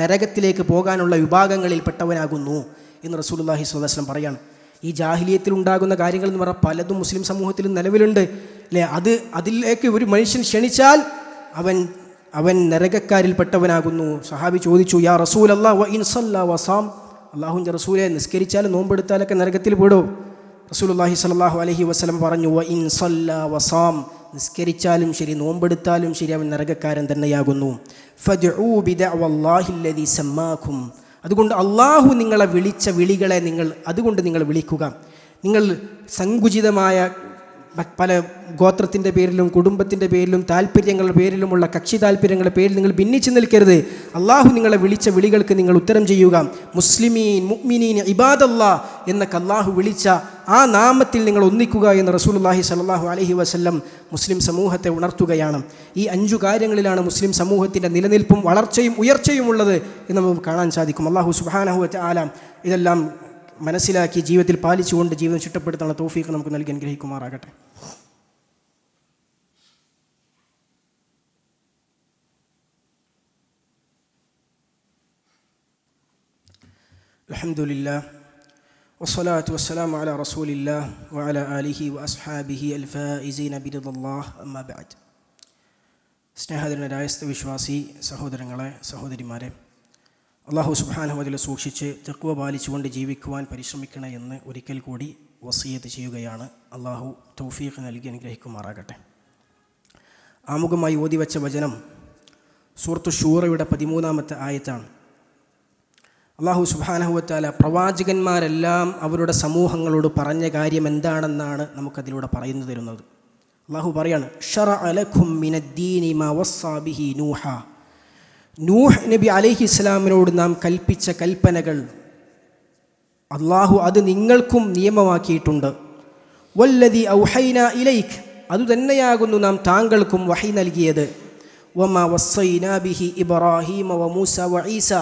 നരകത്തിലേക്ക് പോകാനുള്ള വിഭാഗങ്ങളിൽ പെട്ടവനാകുന്നു എന്ന് റസൂലുള്ളാഹി സ്വല്ലല്ലാഹു അലൈഹി വസല്ലം പറയാണ്. ഈ ജാഹിലിയത്തിൽ ഉണ്ടാകുന്ന കാര്യങ്ങൾ എന്ന് പറഞ്ഞാൽ പലതും മുസ്ലിം സമൂഹത്തിൽ നിലവിലുണ്ട്, അല്ലേ? അതിലേക്ക് ഒരു മനുഷ്യൻ ക്ഷണിച്ചാൽ അവൻ നരകക്കാരിൽപ്പെട്ടവനാകുന്നു. സഹാബി ചോദിച്ചു, യാ റസൂലല്ലാഹ് വ ഇൻ സല്ല വസാം. അല്ലാഹുവിൻ്റെ റസൂലെ, നിസ്കരിച്ചാലും നോമ്പെടുത്താലൊക്കെ നരകത്തിൽ പെടുമോ? റസൂലുള്ളാഹി സ്വല്ലല്ലാഹു അലൈഹി വസല്ലം പറഞ്ഞു, വ ഇൻ സല്ല വസാം. നിസ്കരിച്ചാലും ശരി നോമ്പെടുത്താലും ശരി അവൻ നരകക്കാരൻ തന്നെയാകുന്നു. ഫദ്ഉ ബിദഅവല്ലാഹി അല്ലദീ സമ്മാകും. അതുകൊണ്ട് അള്ളാഹു നിങ്ങളെ വിളിച്ച വിളികളെ അതുകൊണ്ട് നിങ്ങൾ വിളിക്കുക. നിങ്ങൾ സങ്കുചിതമായ പല ഗോത്രത്തിൻ്റെ പേരിലും കുടുംബത്തിൻ്റെ പേരിലും താല്പര്യങ്ങളുടെ പേരിലുമുള്ള കക്ഷി താല്പര്യങ്ങളുടെ പേരിൽ നിങ്ങൾ ഭിന്നിച്ചു നിൽക്കരുത്. അള്ളാഹു നിങ്ങളെ വിളിച്ച വിളികൾക്ക് നിങ്ങൾ ഉത്തരം ചെയ്യുക. മുസ്ലിമീൻ മുഅ്മിനീൻ ഇബാദല്ലാഹ് എന്നൊക്കെ അള്ളാഹു വിളിച്ച ആ നാമത്തിൽ നിങ്ങൾ ഒന്നിക്കുക എന്ന് റസൂലുള്ളാഹി സ്വല്ലല്ലാഹു അലൈഹി വസല്ലം മുസ്ലിം സമൂഹത്തെ ഉണർത്തുകയാണ്. ഈ 5 കാര്യങ്ങളിലാണ് മുസ്ലിം സമൂഹത്തിൻ്റെ നിലനിൽപ്പും വളർച്ചയും ഉയർച്ചയും ഉള്ളത് എന്ന് നമുക്ക് കാണാൻ സാധിക്കും. അള്ളാഹു സുബ്ഹാനഹു വ തആല ഇതെല്ലാം മനസ്സിലാക്കി ജീവിതത്തിൽ പാലിച്ചുകൊണ്ട് ജീവിതം ചിട്ടപ്പെടുത്താനുള്ള തൗഫീഖ് നമുക്ക് നൽകി അനുഗ്രഹിക്കുമാറാകട്ടെ. അൽഹംദുലില്ലാഹ് വസ്സലാത്തു വസ്സലാമു അലാ റസൂലില്ലാഹ് വഅലാ ആലിഹി വഅസ്ഹാബിഹി അൽഫായിസീന ബിറിദല്ലാഹ് അമ്മാ ബഅദ്. സ്നേഹധന്യരായ വിശ്വാസി സഹോദരങ്ങളെ, സഹോദരിമാരെ, അള്ളാഹു സുബ്ഹാനഹു വ തആല സൂക്ഷിച്ച് തഖ്വ പാലിച്ചുകൊണ്ട് ജീവിക്കുവാൻ പരിശ്രമിക്കണേ എന്ന് ഒരിക്കൽ കൂടി വസിയത്ത് ചെയ്യുകയാണ്. അള്ളാഹു തൗഫീഖ് നൽകി അനുഗ്രഹിക്കുമാറാകട്ടെ. ആമുഖമായി ഓതിവെച്ച വചനം സൂറത്തു ശൂറയുടെ 13-ാമത്തെ ആയത്താണ്. അള്ളാഹു സുബ്ഹാനഹു വ തആല പ്രവാചകന്മാരെല്ലാം അവരുടെ സമൂഹങ്ങളോട് പറഞ്ഞ കാര്യം എന്താണെന്നാണ് നമുക്കതിലൂടെ പറയുന്നു തരുന്നത്. അള്ളാഹു പറയാണ് ശറഅ ലക്കും മിനദ്ദീനി മാ വസ്സാ ബിഹി നൂഹ. നൂഹ് നബി അലൈഹിസ്സലാമിനോട് നാം കൽപ്പിച്ച കൽപ്പനകൾ അള്ളാഹു അത് നിങ്ങൾക്കും നിയമമാക്കിയിട്ടുണ്ട്. വല്ലദി ഔഹൈന ഇലൈക്, അതുതന്നെയാകുന്നു നാം താങ്കൾക്കും വഹി നൽകിയത്. വമാ വസ്സൈനാ ബിഹി ഇബ്രാഹീമ വ മൂസ വ ഈസ,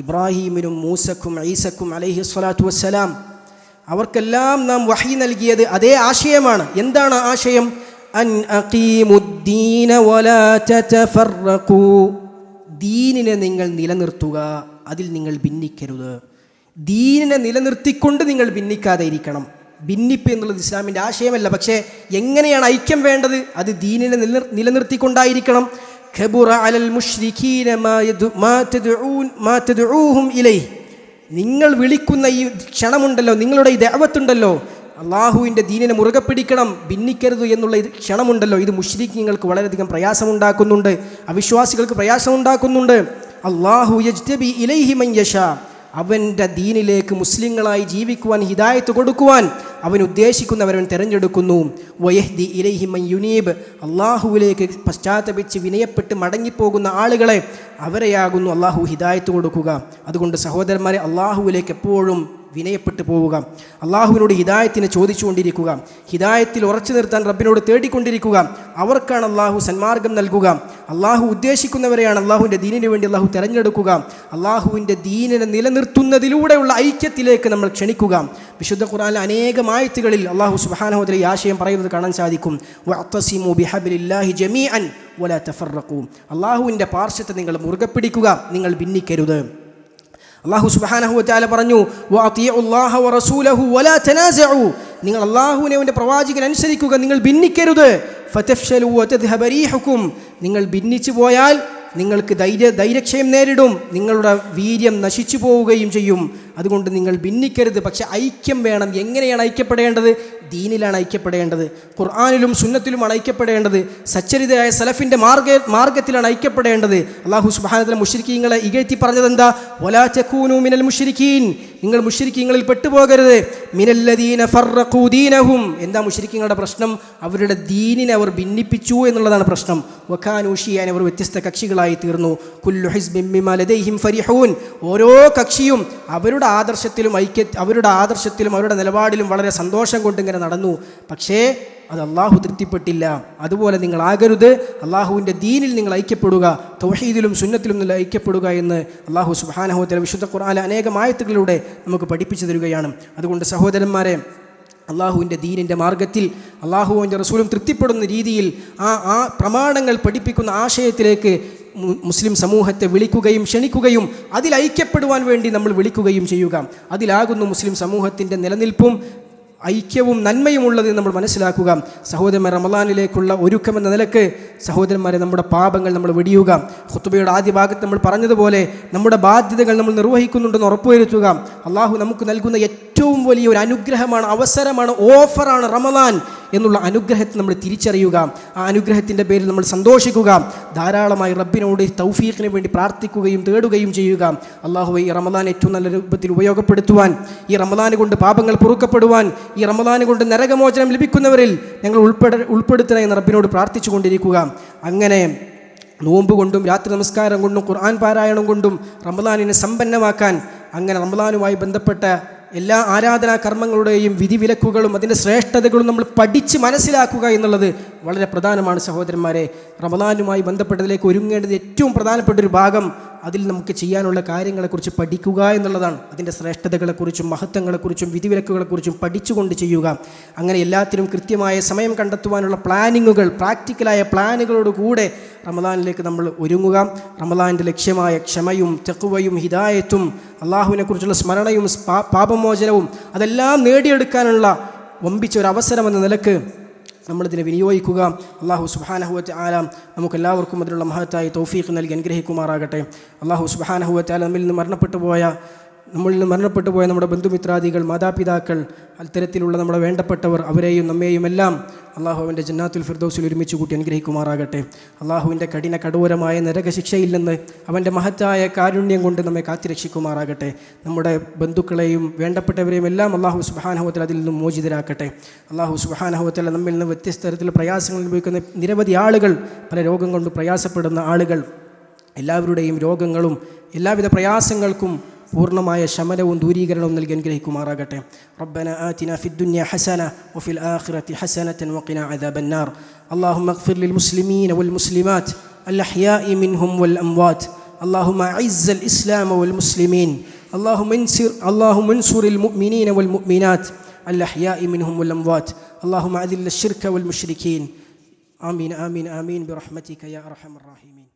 ഇബ്രാഹീമിനും മൂസക്കും ഈസക്കും അലൈഹി സ്വലാത്തു വസ്സലാം അവർക്കെല്ലാം നാം വഹി നൽകിയത് അതേ ആശയമാണ്. എന്താണ് ആശയം? അൻ അഖീമുദ്ദീന വലാ തതഫറഖൂ, ദീനിനെ നിങ്ങൾ നിലനിർത്തുക, അതിൽ നിങ്ങൾ ഭിന്നിക്കരുത്. ദീനിനെ നിലനിർത്തിക്കൊണ്ട് നിങ്ങൾ ഭിന്നിക്കാതെ ഇരിക്കണം. ഭിന്നിപ്പ് എന്നുള്ളത് ഇസ്ലാമിൻ്റെ ആശയമല്ല. പക്ഷേ എങ്ങനെയാണ് ഐക്യം വേണ്ടത്? അത് ദീനിനെ നിലനിർത്തിക്കൊണ്ടായിരിക്കണം. ഖബുറ അലൽ മുശ്രികീന മാ തദ്ഊഹും ഇലൈഹി, നിങ്ങൾ വിളിക്കുന്ന ഈ ക്ഷണമുണ്ടല്ലോ, നിങ്ങളുടെ ഈ ദഅവത്തുണ്ടല്ലോ, അള്ളാഹുവിൻ്റെ ദീനിനെ മുറുകെ പിടിക്കണം, ഭിന്നിക്കരുത് എന്നുള്ള ഇത് ക്ഷണമുണ്ടല്ലോ, ഇത് മുശ്രിക്കീങ്ങൾക്ക് വളരെയധികം പ്രയാസമുണ്ടാക്കുന്നുണ്ട്, അവിശ്വാസികൾക്ക് പ്രയാസമുണ്ടാക്കുന്നുണ്ട്. അള്ളാഹു യജ്തബി ഇലൈഹി മൻ യശാ, അവൻ്റെ ദീനിലേക്ക് മുസ്ലിങ്ങളായി ജീവിക്കുവാൻ ഹിദായത്ത് കൊടുക്കുവാൻ അവൻ ഉദ്ദേശിക്കുന്നവരവൻ തിരഞ്ഞെടുക്കുന്നു. വയഹ്ദി ഇലൈഹി മൻ യുനീബ്, അള്ളാഹുവിലേക്ക് പശ്ചാത്തപിച്ച് വിനയപ്പെട്ട് മടങ്ങിപ്പോകുന്ന ആളുകളെ അവരെയാകുന്നു അള്ളാഹു ഹിദായത്ത് കൊടുക്കുക. അതുകൊണ്ട് സഹോദരന്മാരെ, അള്ളാഹുവിലേക്ക് എപ്പോഴും വിനയപ്പെട്ടു പോവുക, അള്ളാഹുവിനോട് ഹിദായത്തിനെ ചോദിച്ചുകൊണ്ടിരിക്കുക, ഹിദായത്തിൽ ഉറച്ചു നിർത്താൻ റബ്ബിനോട് തേടിക്കൊണ്ടിരിക്കുക. അവർക്കാണ് അള്ളാഹു സന്മാർഗം നൽകുക. അള്ളാഹു ഉദ്ദേശിക്കുന്നവരെയാണ് അള്ളാഹുവിൻ്റെ ദീനിന് വേണ്ടി അള്ളാഹു തിരഞ്ഞെടുക്കുക. അള്ളാഹുവിൻ്റെ ദീനിനെ നിലനിർത്തുന്നതിലൂടെയുള്ള ഐക്യത്തിലേക്ക് നമ്മൾ ക്ഷണിക്കുക. വിശുദ്ധ ഖുർആനിലെ അനേകം ആയത്തുകളിൽ അള്ളാഹു സുബ്ഹാനഹു വ തആല ഈ ആശയം പറയുന്നത് കാണാൻ സാധിക്കും. വഅ്തസിമു ബിഹബ്ലില്ലാഹി ജമീഅൻ വലാ തഫറഖൂ, അള്ളാഹുവിൻ്റെ പാർശ്വത്തെ നിങ്ങൾ മുറുകെ പിടിക്കുക, നിങ്ങൾ ഭിന്നിക്കരുത്. അള്ളാഹു സുബ്ഹാനഹു വ തആല പറഞ്ഞു വഅതിഉല്ലാഹ വറസൂലഹു വലാ തനാസഉ, നിങ്ങൾ അള്ളാഹുവിനെ അവൻ്റെ പ്രവാചകൻ അനുസരിക്കുക, നിങ്ങൾ ഭിന്നിക്കരുത്. ഫതഫ്ശലു വതദ്ഹബ റീഹുക്കും, നിങ്ങൾ ഭിന്നിച്ചു പോയാൽ നിങ്ങൾക്ക് ധൈര്യക്ഷയം നേരിടും, നിങ്ങളുടെ വീര്യം നശിച്ചു പോവുകയും ചെയ്യും. അതുകൊണ്ട് നിങ്ങൾ ഭിന്നിക്കരുത്. പക്ഷെ ഐക്യം വേണം. എങ്ങനെയാണ് ഐക്യപ്പെടേണ്ടത്? ദീനിലാണ് ഐക്യപ്പെടേണ്ടത്, ഖുർആനിലും സുന്നത്തിലുമാണ് ഐക്യപ്പെടേണ്ടത്, സച്ചരിതയായ സലഫിൻ്റെ മാർഗത്തിലാണ് ഐക്യപ്പെടേണ്ടത്. അല്ലാഹു സുബ്ഹാനഹു വ തആല മുശ്രിക്കീങ്ങളെ ഇകഴ്ത്തി പറഞ്ഞത് എന്താ? വലാ തകൂനു മിനൽ മുശ്രിക്കീൻ, നിങ്ങൾ മുശ്രിക്കീങ്ങളിൽ പെട്ടുപോകരുത്. മിനല്ലദീന ഫറഖൂ ദീനഹും, എന്താ മുശ്രിക്കീങ്ങളുടെ പ്രശ്നം? അവരുടെ ദീനിനെ അവർ ഭിന്നിപ്പിച്ചു എന്നുള്ളതാണ് പ്രശ്നം. വകാനൂ ഷിയൻ, അവർ വ്യത്യസ്ത കക്ഷികളായി തീർന്നു. കുല്ലു ഹിസ്ബിൻ ബിമാ ലദൈഹിം ഫരിഹൂൻ, ഓരോ കക്ഷിയും അവരുടെ ആദർശത്തിലും അവരുടെ നിലപാടിലും വളരെ സന്തോഷം കൊണ്ടിങ്ങനെ നടന്നു. പക്ഷേ അത് അള്ളാഹു തൃപ്തിപ്പെട്ടില്ല. അതുപോലെ നിങ്ങൾ ആകരുത്. അള്ളാഹുവിൻ്റെ ദീനിൽ നിങ്ങൾ ഐക്യപ്പെടുക, തൗഹീദിലും സുന്നത്തിലും നിങ്ങൾ ഐക്യപ്പെടുക എന്ന് അള്ളാഹു സുബ്ഹാനഹു വ തആല വിശുദ്ധ ഖുർആനിലെ അനേകം ആയത്തുകളിലൂടെ നമുക്ക് പഠിപ്പിച്ചു തരികയാണ്. അതുകൊണ്ട് സഹോദരന്മാരെ, അള്ളാഹുവിൻ്റെ ദീനിൻ്റെ മാർഗത്തിൽ അള്ളാഹുവിൻ്റെ റസൂലും തൃപ്തിപ്പെടുന്ന രീതിയിൽ ആ പ്രമാണങ്ങൾ പഠിപ്പിക്കുന്ന ആശയത്തിലേക്ക് മുസ്ലിം സമൂഹത്തെ വിളിക്കുകയും ക്ഷണിക്കുകയും അതിൽ ഐക്യപ്പെടുവാൻ വേണ്ടി നമ്മൾ വിളിക്കുകയും ചെയ്യുക. അതിലാകുന്നു മുസ്ലിം സമൂഹത്തിൻ്റെ നിലനിൽപ്പും ഐക്യവും നന്മയും ഉള്ളത് നമ്മൾ മനസ്സിലാക്കുക. സഹോദരന്മാർ, റമളാനിലേക്കുള്ള ഒരുക്കമെന്ന നിലക്ക് സഹോദരന്മാരെ, നമ്മുടെ പാപങ്ങൾ നമ്മൾ വെടിയുക. ഖുതുബയുടെ ആദ്യ ഭാഗത്ത് നമ്മൾ പറഞ്ഞതുപോലെ നമ്മുടെ ബാധ്യതകൾ നമ്മൾ നിർവഹിക്കുന്നുണ്ടെന്ന് ഉറപ്പുവരുത്തുക. അള്ളാഹു നമുക്ക് നൽകുന്ന ഏറ്റവും വലിയ ഒരു അനുഗ്രഹമാണ്, അവസരമാണ്, ഓഫറാണ് റമളാൻ എന്നുള്ള അനുഗ്രഹത്തെ നമ്മൾ തിരിച്ചറിയുക. ആ അനുഗ്രഹത്തിൻ്റെ പേരിൽ നമ്മൾ സന്തോഷിക്കുക. ധാരാളമായി റബ്ബിനോട് തൗഫീഖിന് വേണ്ടി പ്രാർത്ഥിക്കുകയും തേടുകയും ചെയ്യുക. അള്ളാഹുവേ, ഈ റമളാൻ ഏറ്റവും നല്ല രൂപത്തിൽ ഉപയോഗപ്പെടുത്തുവാൻ, ഈ റമളാൻ കൊണ്ട് പാപങ്ങൾ പൊറുക്കപ്പെടുവാൻ, ഈ റമളാൻ കൊണ്ട് നരകമോചനം ലഭിക്കുന്നവരിൽ ഞങ്ങൾ ഉൾപ്പെടുത്തണേ എന്ന് റബ്ബിനോട് പ്രാർത്ഥിച്ചു കൊണ്ടിരിക്കുക. അങ്ങനെ നോമ്പ് കൊണ്ടും രാത്രി നമസ്കാരം കൊണ്ടും ഖുർആൻ പാരായണം കൊണ്ടും റമളാനിനെ സമ്പന്നമാക്കാൻ, അങ്ങനെ റമളാനുമായി ബന്ധപ്പെട്ട എല്ലാ ആരാധനാ കർമ്മങ്ങളുടെയും വിധിവിലക്കുകളും അതിൻ്റെ ശ്രേഷ്ഠതകളും നമ്മൾ പഠിച്ച് മനസ്സിലാക്കുക എന്നുള്ളത് വളരെ പ്രധാനമാണ്. സഹോദരന്മാരെ, റമളാനുമായി ബന്ധപ്പെട്ടതിലേക്ക് ഒരുങ്ങേണ്ടത് ഏറ്റവും പ്രധാനപ്പെട്ട ഒരു ഭാഗം അതിൽ നമുക്ക് ചെയ്യാനുള്ള കാര്യങ്ങളെക്കുറിച്ച് പഠിക്കുക എന്നുള്ളതാണ്. അതിൻ്റെ ശ്രേഷ്ഠതകളെക്കുറിച്ചും മഹത്വങ്ങളെക്കുറിച്ചും വിധിവിലക്കുകളെക്കുറിച്ചും പഠിച്ചുകൊണ്ട് ചെയ്യുക. അങ്ങനെ എല്ലാത്തിനും കൃത്യമായ സമയം കണ്ടെത്തുവാനുള്ള പ്ലാനിങ്ങുകൾ, പ്രാക്ടിക്കലായ പ്ലാനുകളോടുകൂടെ റമളാനിലേക്ക് നമ്മൾ ഒരുങ്ങുക. റമളാൻ്റെ ലക്ഷ്യമായ ക്ഷമയും തഖ്വയും ഹിദായത്തും അള്ളാഹുവിനെക്കുറിച്ചുള്ള സ്മരണയും പാപമോചനവും അതെല്ലാം നേടിയെടുക്കാനുള്ള വമ്പിച്ച ഒരു അവസരമെന്ന നിലക്ക് നമ്മളിതിനെ വിനിയോഗിക്കുക. അള്ളാഹു സുബ്ഹാനഹു വ തആല നമുക്കെല്ലാവർക്കും അതിനുള്ള മഹത്തായി തൗഫീഖ് നൽകി അനുഗ്രഹിക്കുമാറാകട്ടെ. അള്ളാഹു സുബ്ഹാനഹു വ തആല നമ്മിൽ നിന്ന് മരണപ്പെട്ടു പോയ നമ്മളിൽ നിന്ന് മരണപ്പെട്ടു പോയ നമ്മുടെ ബന്ധുമിത്രാദികൾ, മാതാപിതാക്കൾ, അത്തരത്തിലുള്ള നമ്മുടെ വേണ്ടപ്പെട്ടവർ, അവരെയും നമ്മെയും എല്ലാം അള്ളാഹു അവൻ്റെ ജന്നാത്തുൽ ഫിർദൗസിൽ ഒരുമിച്ച് കൂട്ടി അനുഗ്രഹിക്കുമാറാകട്ടെ. അള്ളാഹുവിൻ്റെ കഠോരമായ നരകശിക്ഷയിൽ നിന്ന് അവൻ്റെ മഹത്തായ കാരുണ്യം കൊണ്ട് നമ്മെ കാത്തിരക്ഷിക്കുമാറാകട്ടെ. നമ്മുടെ ബന്ധുക്കളെയും വേണ്ടപ്പെട്ടവരെയും എല്ലാം അള്ളാഹു സുബ്ഹാനഹു വ തആല അതിൽ നിന്നും മോചിതരാക്കട്ടെ. അള്ളാഹു സുബ്ഹാനഹു വ തആല നമ്മിൽ നിന്ന് വ്യത്യസ്ത തരത്തിലുള്ള പ്രയാസങ്ങൾ അനുഭവിക്കുന്ന നിരവധി ആളുകൾ, പല രോഗം കൊണ്ട് പ്രയാസപ്പെടുന്ന ആളുകൾ, എല്ലാവരുടെയും രോഗങ്ങളും എല്ലാവിധ പ്രയാസങ്ങൾക്കും പൂർണ്ണമായ ശമനവും ദൂരീകരണവും നൽകി അനുഗ്രഹിക്കുമാറാകട്ടെ. റബ്ബന ആതിന ഫിദ്ദുനിയ ഹസന വഫിൽ ആഖിറതി ഹസനതൻ വഖിന അദാബന്നാർ. അല്ലാഹുമ്മ ഇഗ്ഫിർ ലിൽ മുസ്ലിമീന വൽ മുസ്ലിമാത്ത് അൽ അഹ്യാഇ മിൻഹും വൽ അംവാത്ത്. അല്ലാഹുമ്മ അഇസ്സൽ ഇസ്ലാമ വൽ മുസ്ലിമീൻ. അല്ലാഹുമ്മ ഇൻസുറിൽ മുഅ്മിനീന വൽ മുഅ്മിനാത്ത് അൽ അഹ്യാഇ മിൻഹും വൽ അംവാത്ത്. അല്ലാഹുമ്മ അദില്ല അശ്ശിർക വൽ മുശ്രിക്കീൻ. ആമീൻ ആമീൻ ആമീൻ ബിറഹ്മതിക യാ അർഹമർ റഹീമീൻ.